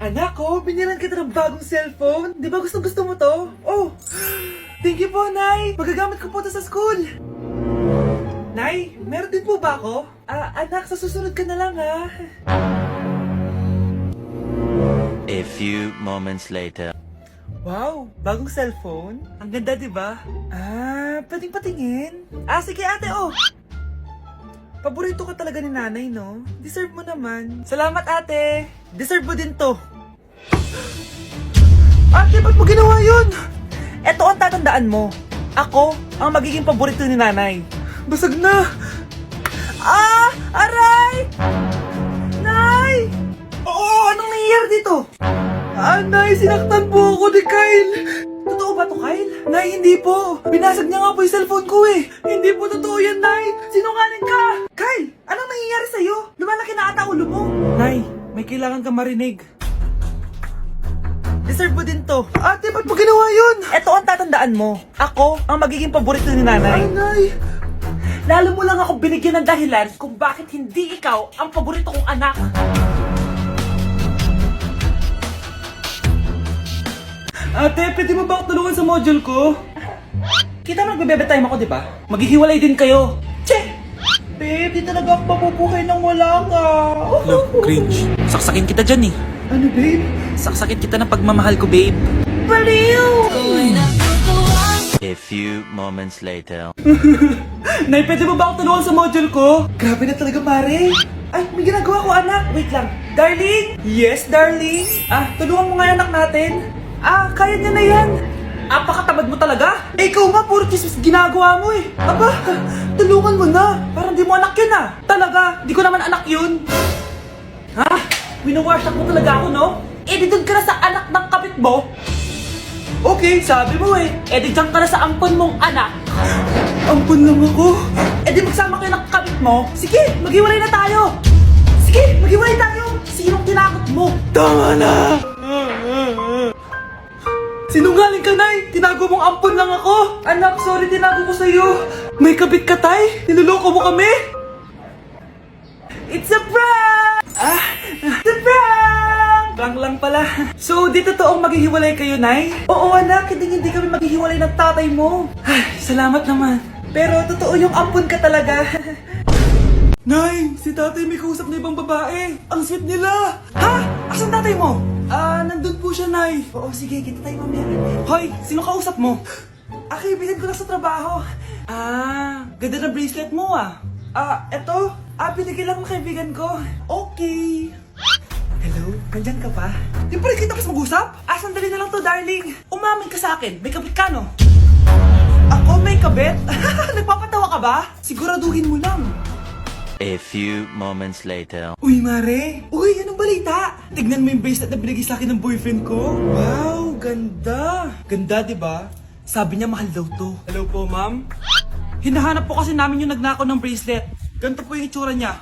Anak ko, binilan kita ng bagong cellphone. Di ba gusto mo to? Oh, thank you po, Nay. Magagamit ko po to sa school. Nay, meron din po ba ako? Anak, sa susunod ka na lang, ha? A few moments later. Wow, bagong cellphone? Ang ganda, di ba? Pwedeng patingin? Sige ate, oh. Paborito ka talaga ni nanay, no? Deserve mo naman. Salamat, ate. Deserve mo din to. Ate, ba't mo ginawa yun? Eto ang tatandaan mo. Ako ang magiging paborito ni nanay. Basag na. Aray! Nay! Oo, anong nangyayari dito? Nay, sinaktan po ako ni Kyle. Totoo ba to, Kyle? Nay, hindi po. Binasag niya nga po yung cellphone ko eh. Hindi po totoo yan, Nay. Sinungaling ka. Kyle, anong nangyayari sa'yo? Lumalaki na ata ulo mo. Nay, may kailangan kang marinig. Deserve mo din to. Ate, ba't mo ginawa yun? Eto ang tatandaan mo. Ako ang magiging paborito ni nanay. Nay! Lalo mo lang ako binigyan ng dahilan kung bakit hindi ikaw ang paborito kong anak. Ate, pwede mo ba ako tulungan sa module ko? Kita mo nagbe-bebe time ako, di ba? Maghihiwalay din kayo. Che! Babe, di talaga ako mapupuhay nang wala ka. Cringe. Saksakin kita dyan eh. Ano, babe? Saksakin kita ng pagmamahal ko, babe. Baliw! A few moments later. Nay, pwede mo ba ako tulungan sa module ko? Grabe na talaga, pare. Ay, may ginagawa ko, anak. Wait lang. Darling? Yes, darling? Tulungan mo nga yung anak natin. Kaya niya na yan. Apakatamad mo talaga. Ikaw nga, puro chismis ginagawa mo eh. Aba, tulungan mo na. Parang di mo anak yun Talaga, di ko naman anak yun. Winawash mo talaga ako, no? Di doon ka na sa anak ng kapit mo. Okay, sabi mo eh. Di dyan ka na sa ampon mong anak. Ampon lang ako? Di magsama kayo ng kapit mo. Sige, maghiwalay na tayo. Sige, maghiwalay tayo. Sinong tinakot mo? Tama na! Sinungaling ka, Nay! Tinago mong ampon lang ako! Anak, sorry, tinago ko sa'yo! May kabit ka, Tay? Niloloko mo kami? It's a prank! It's a prank! Prank lang pala. So, di totoong maghihiwalay kayo, Nay? Oo, anak, hindi kami maghihiwalay ng tatay mo. Salamat naman. Pero totoo yung ampon ka talaga. Nay, si tatay may kausap na ibang babae. Ang sweet nila. Asan tatay mo? Nandun po siya, Nay. Oo, sige, kita tayo mamaya. Hoy, sino kausap mo? Kaibigan ko lang sa trabaho. Ganda na bracelet mo eto. Binigyan lang ng kaibigan ko. Okay. Hello, nandyan ka pa? Di pa rin kita kasi mag-usap? Sandali na lang to, darling. Umamin ka sa akin, may kabit ka, no? Ako may kabit? Nagpapatawa ka ba? Siguraduhin mo lang. A few moments later. Uy, Mare! Uy, anong balita? Tignan mo yung bracelet na binigay sa akin ng boyfriend ko. Wow, ganda! Ganda, di ba? Sabi niya mahal daw to. Hello po, ma'am? Hinahanap po kasi namin yung nagnakaw ng bracelet. Ganito po yung itsura niya.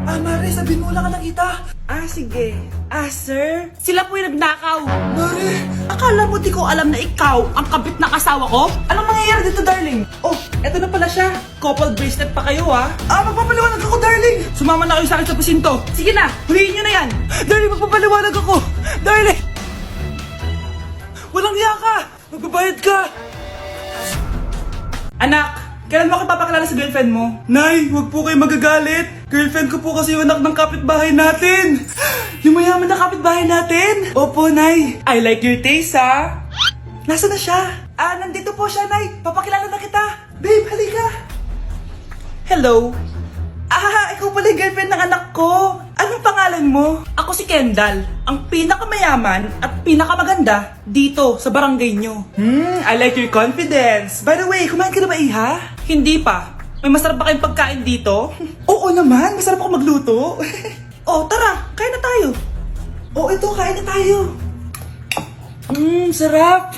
Mare, sabihin mo lang ka nakita. Sige. Sir? Sila po yung nagnakaw. Mare! Akala mo di ko alam na ikaw ang kabit na kasawa ko? Anong mangyayari dito, darling? Oh, eto na pala siya. Couple bracelet pa kayo, magpapaliwanag ako, darling. Sumama na kayo sa akin sa pasinto. Sige na, huliin nyo na yan. Darling, magpapaliwanag ako. Darling! Walang hiya ka. Magbabayad ka. Anak, kailan mo ako papakilala sa girlfriend mo? Nay, wag po kayo magagalit. Girlfriend ko po kasi yung anak ng kapitbahay natin. Yung mayaman na kapitbahay natin. Opo, Nay. I like your taste, Nasaan na siya? Nandito po siya, Nay. Papakilala na kita. Babe, halika. Hello. Ikaw pala yung girlfriend ng anak ko. Anong pangalan mo? Ako si Kendall, ang pinakamayaman at pinakamaganda dito sa barangay nyo. I like your confidence. By the way, kumain ka na ba, Iha? Hindi pa. May masarap ba kayong pagkain dito? Oo naman, masarap ako magluto. Tara, kain na tayo. Ito, kain na tayo. Sarap.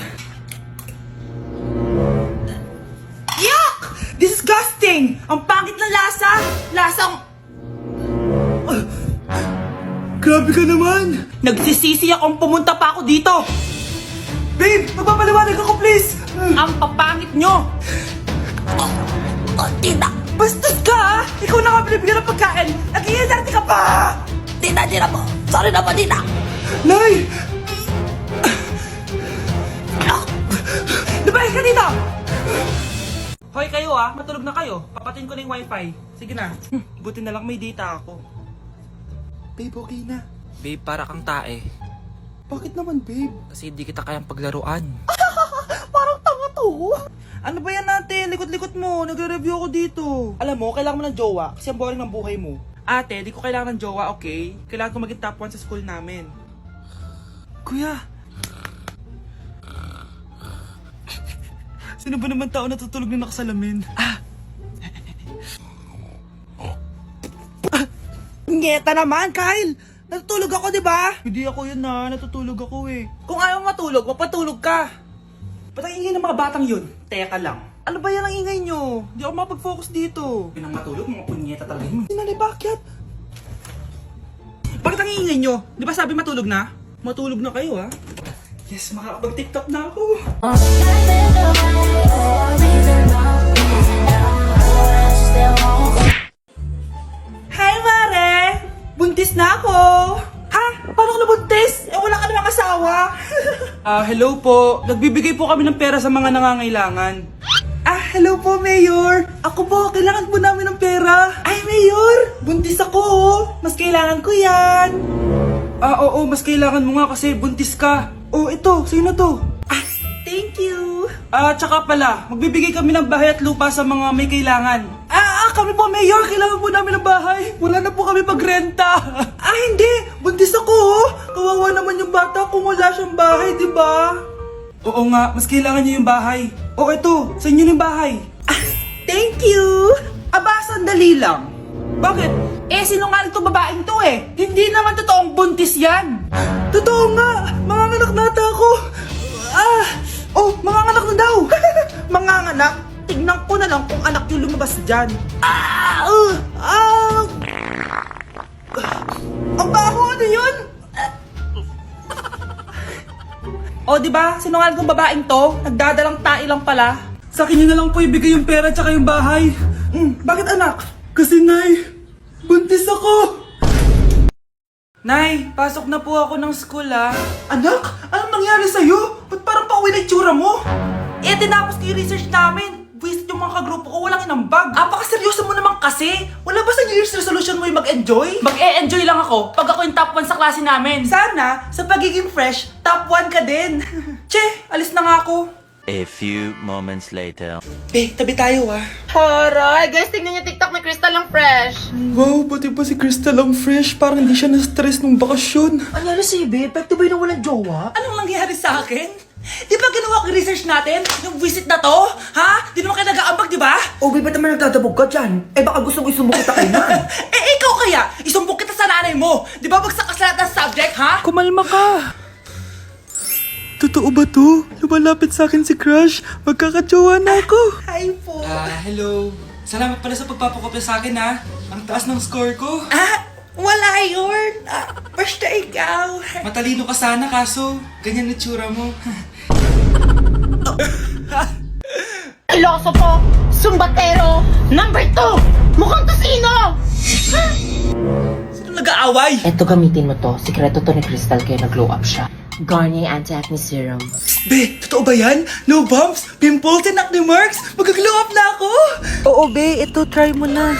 Yuck! Disgusting! Ang pangit na lasa! Lasang... Grabe ka naman! Nagsisisi akong pumunta pa ako dito! Babe, magpapaliwanag ako, please! Ang papangit nyo! Tita! Bastos ka, Ikaw na nga binibigyan ng pagkain! Nag-iinarte ka pa! Tita, po! Sorry na po, tita! Nay! Lumayas ka dito! Hoy kayo matulog na kayo. Papatin ko na yung wifi. Sige na. Buti na lang may data ako. Babe, okay na. Babe, para kang tae. Bakit naman, babe? Kasi hindi kita kayang paglaruan. Parang tanga to. Ano ba yan natin? Likot-likot mo. Nagre-review ako dito. Alam mo, kailangan mo ng jowa kasi ang boring ng buhay mo. Ate, di ko kailangan ng jowa, okay? Kailangan ko maging top 1 sa school namin. Kuya! Sino ba naman tao natutulog na nakasalamin? Ngeta naman, Kyle! Natutulog ako, di ba? Hindi ako yun natutulog ako eh. Kung ayaw matulog, mapatulog ka. Ba't ang ingay ng mga batang yun? Teka lang. Ano ba yan ang ingay nyo? Hindi ako makapag-focus dito. Yun ang matulog, mga punyeta talaga yun. Sinali, bakit? Bakit ang ingay nyo? Di ba sabi matulog na? Matulog na kayo Yes, makakapag-tiktok na ako. Hi, Mare! Buntis na ako! Ha? Paano ka nabuntis? Wala ka namang asawa! Hello po. Nagbibigay po kami ng pera sa mga nangangailangan. Hello po, Mayor! Ako po, kailangan po namin ng pera. Ay, Mayor! Buntis ako, Mas kailangan ko yan. Oo, mas kailangan mo nga kasi buntis ka. Ito, sino to? Thank you! Tsaka pala, magbibigay kami ng bahay at lupa sa mga may kailangan. Kami po, Mayor! Kailangan po namin ng bahay! Wala na po kami magrenta! Hindi! Buntis ako, Kawawa naman yung bata kung wala siyang bahay, di ba? Oo nga, mas kailangan niyo yung bahay. Ito, sa inyo yung bahay. Thank you! Sandali lang. Bakit? Sinungaling tong babaeng to Hindi naman totoong buntis yan. Totoo nga! Manganganak nata ako! Manganganak na daw! Manganganak? Tignan ko na lang kung anak yung lumabas dyan. Ang baho, ano yun? Diba? Sinungaling kong babaeng to, nagdadalang tae lang pala. Sa akin nyo na lang po ibigay yung pera tsaka yung bahay. Bakit anak? Kasi Nay, buntis ako. Nay, pasok na po ako ng school Anak? Anong nangyari sa'yo? Ba't parang pauwi na itsura mo? Tinapos ko yung research namin. Visit yung mga kagrupo ko, walang inambag. Apakaseryoso mo naman kasi. Wala ba sa New Year's resolution mo yung mag-enjoy? Mag-e-enjoy lang ako pag ako yung top 1 sa klase namin. Sana, sa pagiging fresh, top 1 ka din. Che, alis na nga ako. A few moments later. Tabi tayo Horay! Guys, tignan niyo TikTok ni Crystal ang fresh. Wow, pati pa si Crystal ang fresh. Parang hindi siya na-stress nung bakasyon. Ano si Babe? Pwede ba yung walang jowa? Anong nangyari sa akin? Di ba ginawa ko yung research natin? Yung visit na to? Ha? Di naman kayo nag-aambag, di ba? Babe, ba't naman nagdadabog ka dyan? Baka gusto mo isumbok kita kay Nan. Ikaw kaya? Isumbok kita sa nanay mo. Di ba bagsak ka sa lahat ng subject, ha? Kumalma ka! Totoo ba to? Lumalapit sa akin si Crush. Magkakajowa na ako. Hi po. Hello. Salamat pala sa pagpapakopya sa akin, Ang taas ng score ko. Wala yun. Basta ikaw. Matalino ka sana kaso ganyan na tsura mo. Iloso Sumbatero, number 2! Mukhang tosino! Sino nag-aaway? Eto, gamitin mo to. Sikreto to ni Crystal kaya nag-glow up siya. Garnier Anti-Acne Serum. Be, totoo ba yan? No bumps, pimples, and acne marks? Mag-glow up na ako! Oo, be. Ito, try mo na.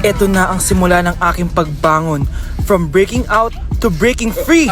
Ito na ang simula ng aking pagbangon. From breaking out to breaking free.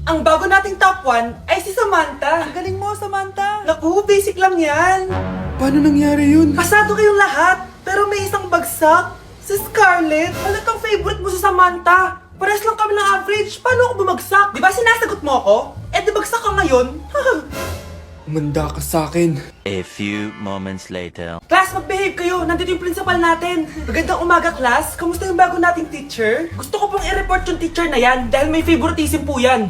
Ang bago nating top 1 ay si Samantha. Ang galing mo, Samantha. Naku, basic lang yan. Paano nangyari yun? Pasado kayong lahat. Pero Pero may isang bagsak. Si Scarlett, halatang favorite mo sa Samantha. Pares lang kami ng average. Paano ako bumagsak? Di ba sinasagot mo ako? Eh di bagsak ka ngayon. Umanda ka sa akin. A few moments later. Class, mag-behave kayo. Nandito yung principal natin. Magandang umaga, class. Kamusta yung bago nating teacher? Gusto ko pong i-report yung teacher na yan dahil may favoritism po yan.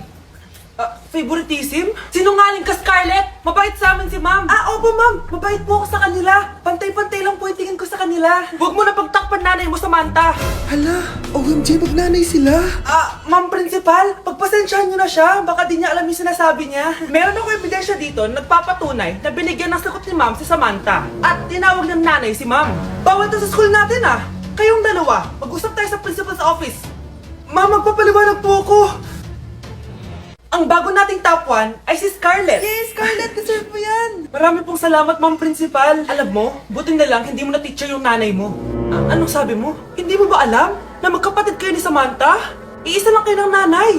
Favoritism? Sinungaling ka, Scarlett! Mabait sa amin si ma'am. Opo, ma'am. Mabait po ako sa kanila. Pantay-pantay lang po yung tingin ko sa kanila. Huwag mo na pagtakpan nanay mo, Samantha. Hala, OMG, magnanay sila. Ma'am principal, pagpasensyahan niyo na siya. Baka di niya alam yung sinasabi niya. Meron ako ebidensya dito na nagpapatunay na binigyan ng sagot ni ma'am si Samantha. At tinawag ng nanay si ma'am. Bawal to sa school natin Kayong dalawa, mag-usap tayo sa principal's office. Ma'am, magpapaliwanag po ako. Ang bago nating top 1 ay si Scarlett. Yes, Scarlett, deserve mo yan. Marami pong salamat, Ma'am Principal. Alam mo, buti na lang hindi mo na-teacher yung nanay mo. Anong sabi mo? Hindi mo ba alam na magkapatid kayo ni Samantha? Iisa lang kayo ng nanay.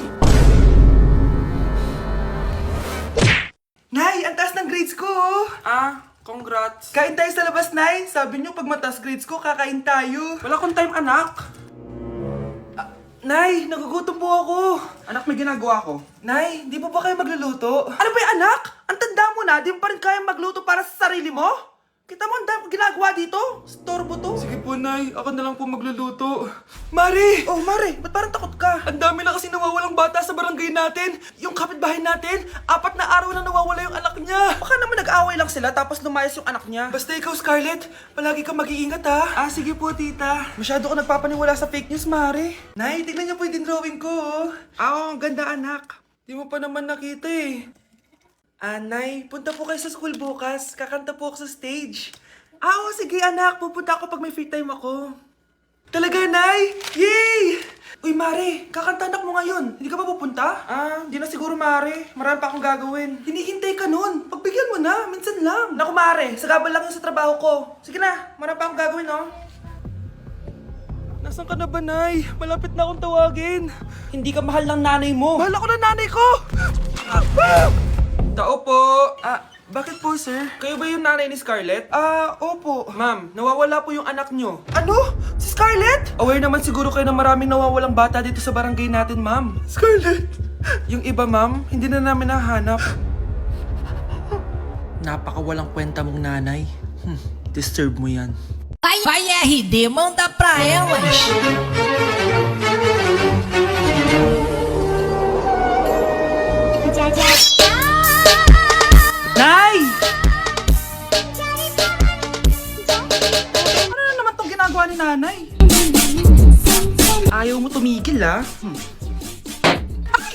Nay, ang taas ng grades ko. Congrats. Kain tayo sa labas, Nay. Sabi niyo pag mataas grades ko, kakain tayo. Wala akong time, anak. Nay, nagugutom po ako. Anak, may ginagawa ko. Nay, di po ba kayo magluluto? Ano ba yung anak? Ang tanda mo na, di mo pa rin kaya magluto para sa sarili mo? Kita mo ang dami ginagawa dito? Storbo to. Sige po, Nay. Ako na lang po magluluto. Mari! Oh, Mari, ba't parang takot ka? Ang dami na kasi nawawalang bata sa barangay natin. Yung kapitbahay natin, 4 na araw na nawawala yung anak niya. Baka naman nag-away lang sila tapos lumayas yung anak niya. Basta ikaw, Scarlett, palagi kang mag-iingat ha. Sige po, tita. Masyado ka nagpapaniwala sa fake news, Mari. Nay, tignan niyo po yung drawing ko. Ang ganda, anak. Di mo pa naman nakita eh. Nay, punta po kayo sa school bukas. Kakanta po ako sa stage. Sige anak. Pupunta ako pag may free time ako. Talaga, Nay? Yay! Uy, Mare, kakanta anak mo ngayon. Hindi ka ba pupunta? Hindi na siguro, Mare. Marami pa akong gagawin. Hinihintay ka nun. Pagbigyan mo na. Minsan lang. Naku, Mare. Sagabal lang yun sa trabaho ko. Sige na. Marami pa akong gagawin, no? Nasaan ka na ba, Nay? Malapit na akong tawagin. Hindi ka mahal ng nanay mo. Mahal ako ng nanay ko! Tao po! Bakit po, sir? Kayo ba yung nanay ni Scarlett? Opo. Ma'am, nawawala po yung anak nyo. Ano? Si Scarlett? Aware naman siguro kayo na maraming nawawalang bata dito sa barangay natin, ma'am. Scarlett? Yung iba, ma'am, hindi na namin nahanap. Napakawalang kwenta mong nanay. Disturb mo yan. Vai RD, manda pra elas. Nay! Ano na naman tong ginagawa ni nanay? Ayaw mo tumigil, Ay!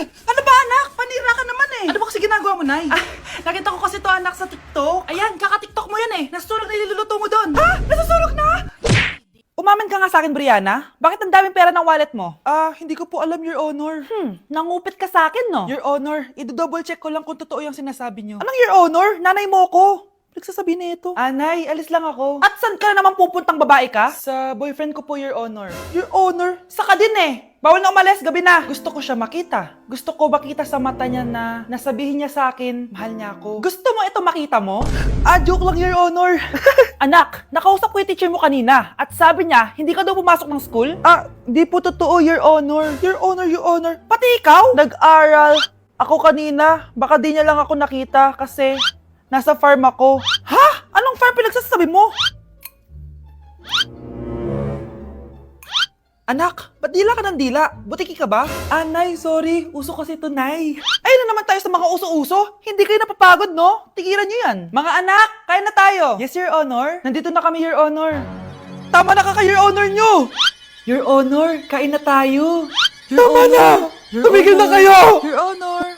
Ano ba, anak? Panira ka naman eh. Ano ba kasi ginagawa mo, Nay? Nakita ko kasi to, anak, sa TikTok. Ayan, kaka-TikTok mo yan eh. Nasusunog na iluluto mo doon. Nasusunog na? Umamin ka nga sa akin, Brianna. Bakit ang daming pera ng wallet mo? Hindi ko po alam, Your Honor. Nangupit ka sa akin, no? Your Honor, i-double check ko lang kung totoo yung sinasabi niyo. Anong Your Honor? Nanay mo ko. Nagsasabi na ito. Nay, alis lang ako. At saan ka na naman pupuntang babae ka? Sa boyfriend ko po, Your Honor. Your Honor? Saka din eh. Bawal na umalis, gabi na. Gusto ko siya makita. Gusto ko makita sa mata niya na nasabihin niya sa akin, mahal niya ako. Gusto mo ito makita mo? Joke lang, Your Honor. Anak, nakausap ko yung teacher mo kanina at sabi niya, hindi ka daw pumasok ng school? Di po totoo, Your Honor. Your Honor, Your Honor. Pati ikaw? Nag-aral. Ako kanina, baka di niya lang ako nakita kasi nasa farm ako. Ha? Anong farm pinagsasabi mo? Anak, ba't dila ka ng dila? Butiki ka ba? Nay, sorry. Uso kasi ito, Nay. Ay na naman tayo sa mga uso-uso. Hindi kayo napapagod, no? Tigilan nyo yan. Mga anak, kain na tayo. Yes, Your Honor. Nandito na kami, Your Honor. Tama na ka, Your Honor nyo. Your Honor, kain na tayo. Tama na! Tumigil na kayo! Your Honor!